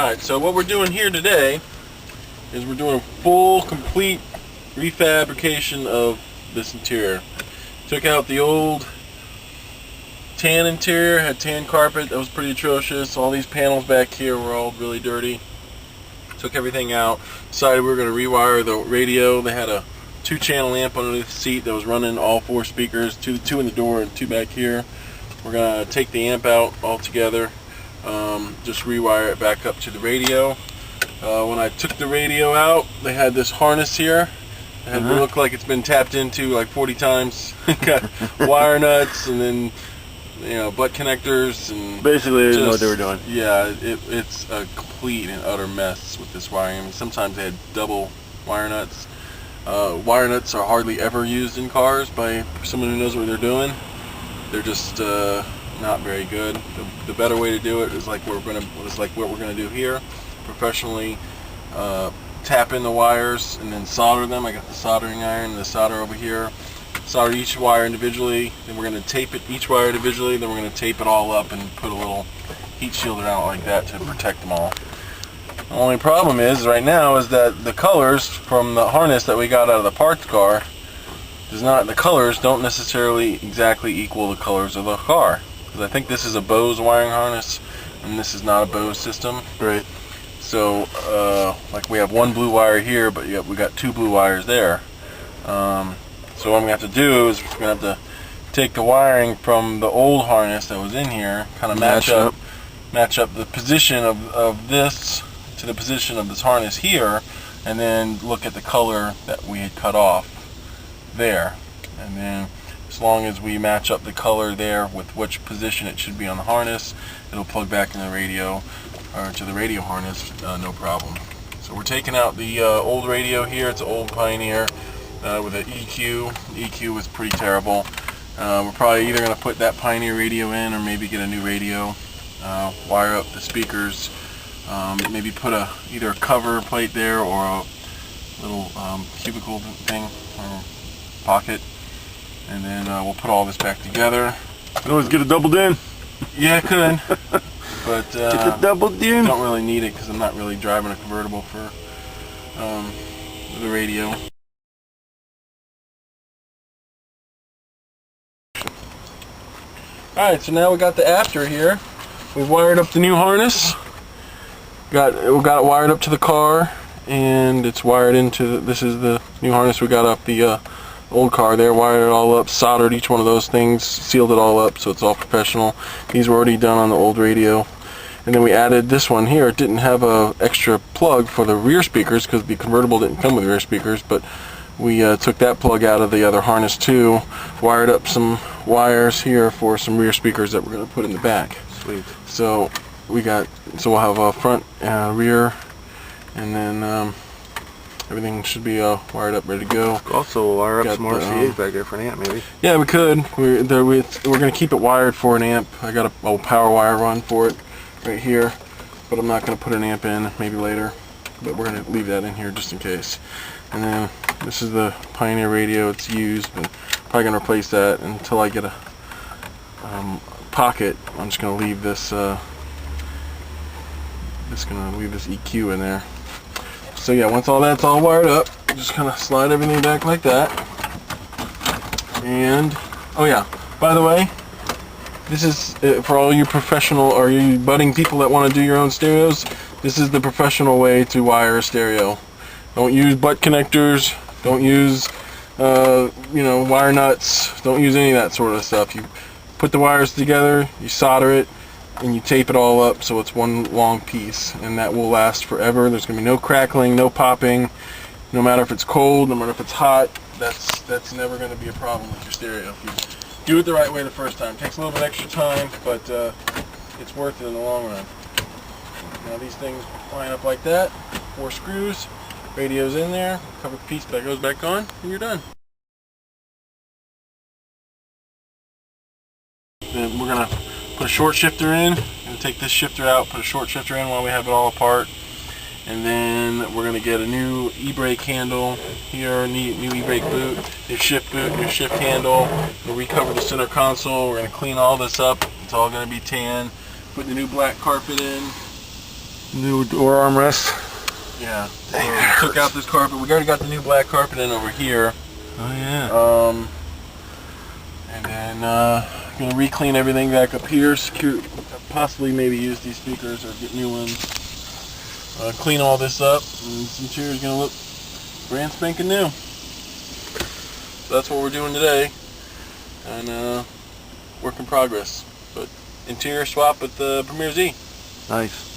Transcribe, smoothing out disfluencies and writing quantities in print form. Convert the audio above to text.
Alright, so what we're doing here today is we're doing a full, complete refabrication of this interior. Took out the old tan interior, had tan carpet, that was pretty atrocious. All these panels back here were all really dirty. Took everything out, decided we were going to rewire the radio. They had a 2-channel amp underneath the seat that was running all 4 speakers, two in the door and 2 back here. We're going to take the amp out altogether, just rewire it back up to the radio. When I took the radio out, they had this harness here. It looked like it's been tapped into like 40 times. Got wire nuts and then, you know, butt connectors and basically they didn't know what they were doing. Yeah, it's a complete and utter mess with this wiring. I mean, sometimes they had double wire nuts. Wire nuts are hardly ever used in cars by someone who knows what they're doing. They're just not very good. The better way to do it is like what we're gonna do here. Professionally tap in the wires and then solder them. I got the soldering iron and the solder over here. Solder each wire individually. Then we're gonna tape it each wire individually. Then we're gonna tape it all up and put a little heat shield around it like that to protect them all. The only problem is right now is that the colors from the harness that we got out of the parked car the colors don't necessarily exactly equal the colors of the car. Because I think this is a Bose wiring harness and this is not a Bose system. Right. So like we have 1 blue wire here, but we got 2 blue wires there. So what I'm gonna have to do is we're gonna have to take the wiring from the old harness that was in here, kind of match up the position of this to the position of this harness here, and then look at the color that we had cut off there. And then as long as we match up the color there with which position it should be on the harness, it'll plug back in the radio or to the radio harness, no problem. So we're taking out the old radio here. It's an old Pioneer with an EQ. The EQ was pretty terrible. We're probably either going to put that Pioneer radio in or maybe get a new radio, wire up the speakers, maybe put either a cover plate there or a little cubicle thing or pocket, and then we'll put all this back together. You can always get a doubled in. Yeah, I could. But get the doubled in. Don't really need it because I'm not really driving a convertible for the radio. Alright, so now we got the after here. We've wired up the new harness. We got it wired up to the car, and it's wired into this is the new harness we got off the old car there. Wired it all up, soldered each one of those things, sealed it all up so it's all professional. These were already done on the old radio. And then we added this one here. It didn't have a extra plug for the rear speakers because the convertible didn't come with rear speakers, but we took that plug out of the other harness too, wired up some wires here for some rear speakers that we're going to put in the back. Sweet. So we'll have a front and rear, and then everything should be wired up, ready to go. Also wire up some RCAs back there for an amp, maybe. Yeah, we could. We're going to keep it wired for an amp. I got a power wire run for it right here, but I'm not going to put an amp in, maybe later. But we're going to leave that in here just in case. And then this is the Pioneer radio. It's used, but probably going to replace that until I get a pocket. I'm just going to leave this. This EQ in there. So yeah, once all that's all wired up, just kind of slide everything back like that. And oh yeah, by the way, this is for all you professional or you budding people that want to do your own stereos. This is the professional way to wire a stereo. Don't use butt connectors. Don't use wire nuts. Don't use any of that sort of stuff. You put the wires together, you solder it, and you tape it all up so it's one long piece, and that will last forever. There's going to be no crackling, no popping, no matter if it's cold, no matter if it's hot. That's never going to be a problem with your stereo if you do it the right way the first time. It takes a little bit extra time, but it's worth it in the long run. Now these things line up like that, 4 screws, radio's in there, cover piece that goes back on, and you're done. Then we're going to put a short shifter in. I'm going to take this shifter out, put a short shifter in while we have it all apart. And then we're going to get a new e-brake handle here, new e-brake boot, new shift handle. We'll recover the center console. We're going to clean all this up. It's all going to be tan. Put the new black carpet in. New door armrest. Yeah. So we took out this carpet. We already got the new black carpet in over here. Oh yeah. And then gonna re-clean everything back up here. Secure, possibly maybe use these speakers or get new ones. Clean all this up, and this interior's gonna look brand spanking new. So that's what we're doing today, and work in progress. But interior swap with the Premier Z. Nice.